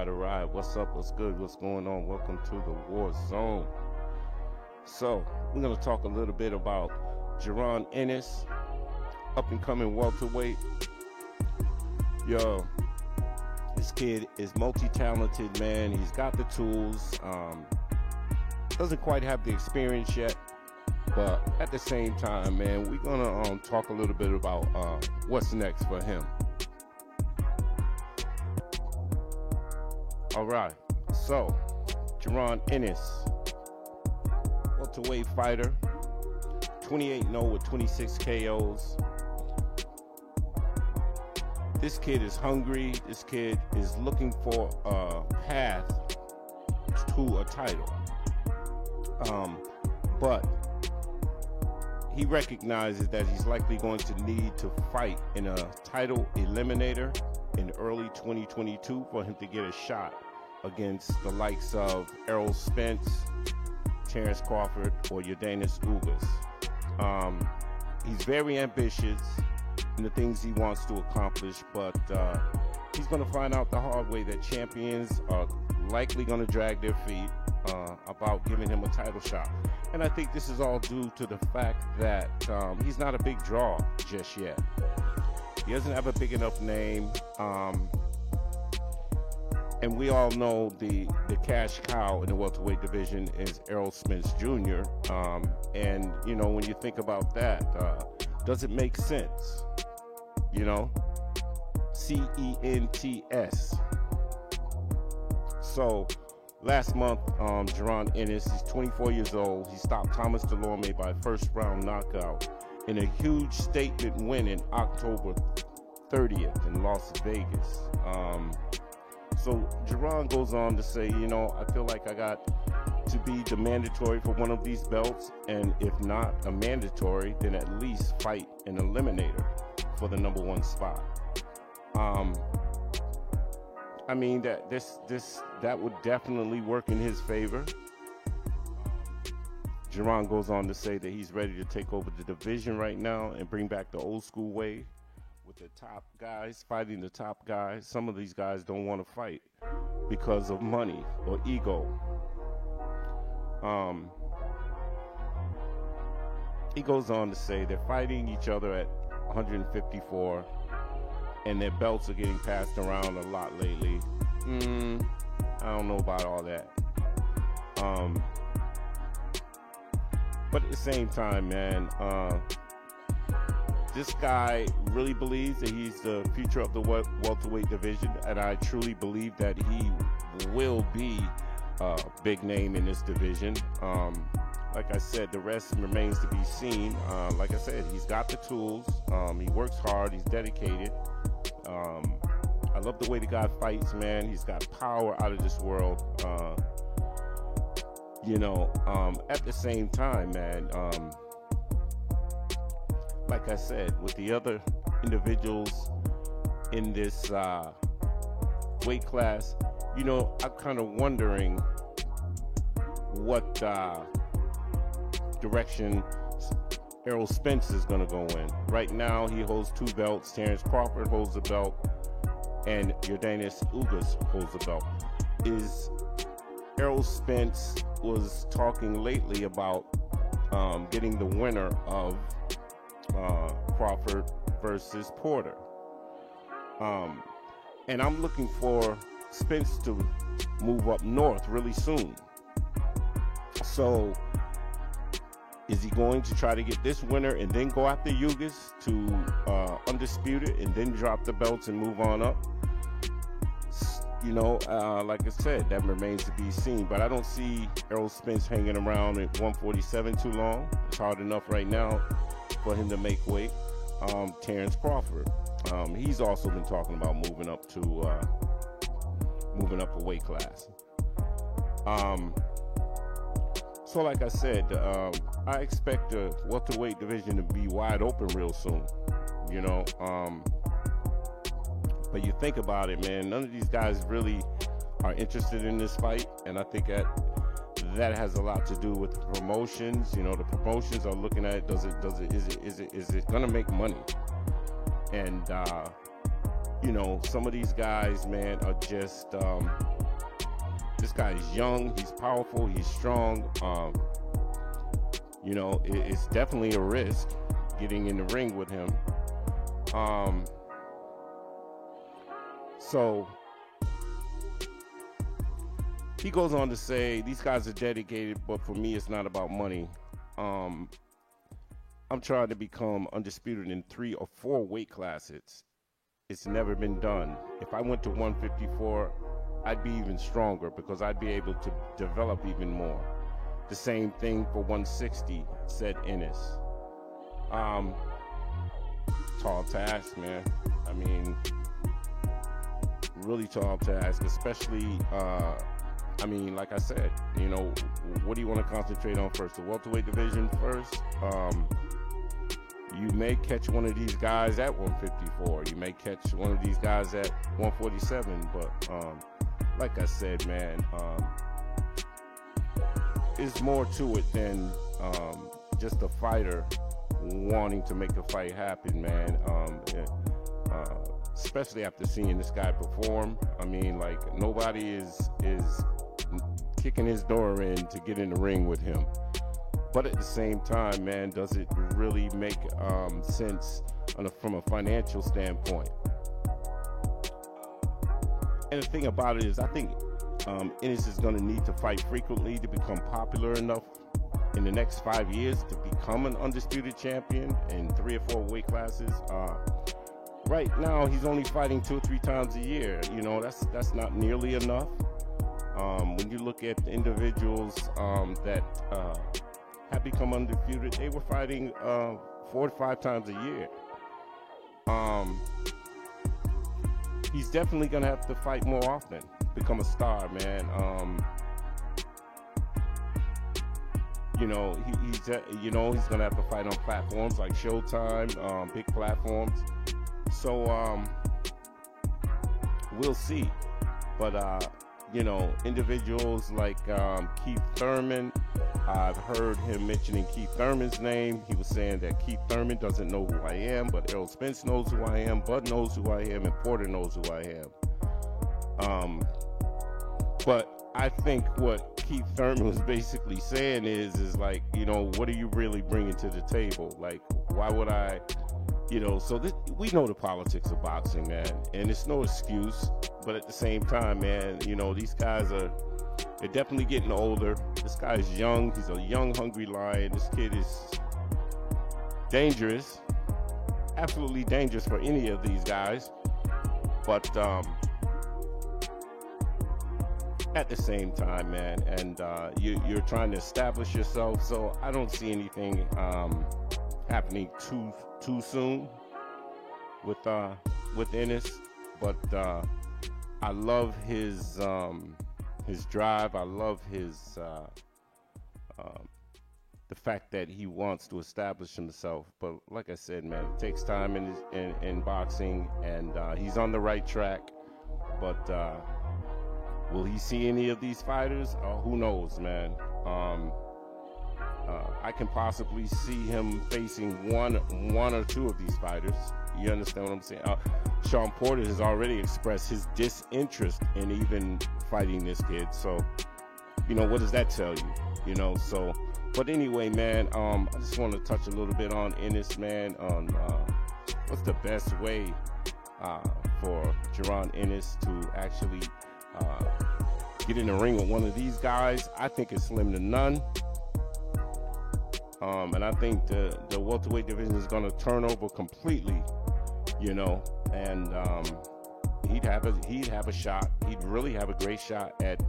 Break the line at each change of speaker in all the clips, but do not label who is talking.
All right. What's up? What's good? What's going on? Welcome to the War Zone. So, we're going to talk a little bit about Jaron Ennis, up and coming welterweight. Yo, this kid is multi-talented, man. He's got the tools. Doesn't quite have the experience yet, but at the same time, man, we're going to talk a little bit about what's next for him. All right, so Jaron Ennis, welterweight fighter, 28-0 with 26 KOs. This kid is hungry. This kid is looking for a path to a title. But he recognizes that he's likely going to need to fight in a title eliminator in early 2022 for him to get a shot against the likes of Errol Spence, Terrence Crawford, or Yordenis Ugas. He's very ambitious in the things he wants to accomplish, but he's going to find out the hard way that champions are likely going to drag their feet about giving him a title shot. And I think this is all due to the fact that he's not a big draw just yet. He doesn't have a big enough name. And we all know the cash cow in the welterweight division is Errol Spence Jr. And, you know, when you think about that, does it make sense? You know? CENTS. So, last month, Jaron Ennis, he's 24 years old. He stopped Thomas Delorme by first-round knockout in a huge statement win in October 30th in Las Vegas. So Jaron goes on to say, you know, I feel like I got to be the mandatory for one of these belts, and if not a mandatory, then at least fight an eliminator for the number one spot. I mean that that would definitely work in his favor. Jaron goes on to say that he's ready to take over the division right now and bring back the old school way with the top guys fighting the top guys. Some of these guys don't want to fight because of money or ego. He goes on to say they're fighting each other at 154 and their belts are getting passed around a lot lately. I don't know about all that. But at the same time, man, this guy really believes that he's the future of the welterweight division, and I truly believe that he will be a big name in this division. Like I said, the rest remains to be seen. Like I said, he's got the tools. He works hard. He's dedicated. I love the way the guy fights, man. He's got power out of this world. You know, at the same time, man, like I said, with the other individuals in this weight class, you know, I'm kind of wondering what direction Errol Spence is going to go in. Right now, he holds two belts. Terrence Crawford holds a belt, and Yordenis Ugas holds a belt. Errol Spence was talking lately about getting the winner of Crawford versus Porter. And I'm looking for Spence to move up north really soon. So, is he going to try to get this winner and then go after Ugas to Undisputed and then drop the belts and move on up? You know, like I said, that remains to be seen. But I don't see Errol Spence hanging around at 147 too long. It's hard enough right now for him to make weight. Terrence Crawford, he's also been talking about moving up a weight class. So like I said, I expect the welterweight division to be wide open real soon. You know, but you think about it, man, none of these guys really are interested in this fight, and I think that has a lot to do with the promotions. You know, the promotions are looking at it, is it gonna make money? And you know, some of these guys, man, are just This guy is young, he's powerful, he's strong. You know, it's definitely a risk getting in the ring with him. So he goes on to say, these guys are dedicated, but for me, it's not about money. I'm trying to become undisputed in 3 or 4 weight classes. It's never been done. If I went to 154, I'd be even stronger because I'd be able to develop even more. The same thing for 160, said Ennis. Tall task, man. I mean, really tall task, especially, I mean, like I said, you know, what do you want to concentrate on first? The welterweight division first? You may catch one of these guys at 154. You may catch one of these guys at 147. But like I said, man, it's more to it than just a fighter wanting to make a fight happen, man. Especially after seeing this guy perform. I mean, like, nobody is kicking his door in to get in the ring with him. But at the same time, man, does it really make sense from a financial standpoint? And the thing about it is, I think Ennis is going to need to fight frequently to become popular enough in the next 5 years to become an undisputed champion in 3 or 4 weight classes. Right now, he's only fighting 2 or 3 times a year. You know, that's not nearly enough. When you look at the individuals that have become undisputed, they were fighting 4 to 5 times a year. He's definitely gonna have to fight more often, become a star, man. You know, he's gonna have to fight on platforms like Showtime, big platforms. So we'll see. But you know, individuals like Keith Thurman, I've heard him mentioning Keith Thurman's name. He was saying that Keith Thurman doesn't know who I am, but Errol Spence knows who I am, Bud knows who I am, and Porter knows who I am. But I think what Keith Thurman was basically saying is like, you know, what are you really bringing to the table? Like, why would I, you know, so we know the politics of boxing, man, and it's no excuse. But at the same time, man, you know, these guys they're definitely getting older. This guy is young. He's a young, hungry lion. This kid is dangerous, absolutely dangerous for any of these guys. But at the same time, man, and you're trying to establish yourself. So I don't see anything happening too soon with Ennis. But I love his drive. I love the fact that he wants to establish himself. But like I said, man, it takes time in boxing, and he's on the right track. But will he see any of these fighters? Who knows, man. I can possibly see him facing one or 2 of these fighters. You understand what I'm saying? Sean Porter has already expressed his disinterest in even fighting this kid. So, you know, what does that tell you? You know, so, but anyway, man, I just want to touch a little bit on Ennis, man, on what's the best way for Jaron Ennis to actually get in the ring with one of these guys. I think it's slim to none. And I think the welterweight division is going to turn over completely, you know, and he'd have a shot. He'd really have a great shot at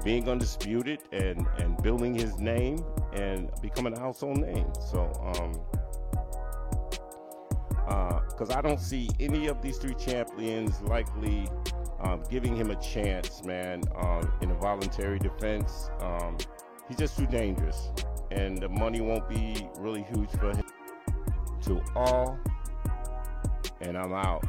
being undisputed and building his name and becoming a household name. So, because I don't see any of these 3 champions likely giving him a chance, man, in a voluntary defense. He's just too dangerous, and the money won't be really huge for him. To all, and I'm out.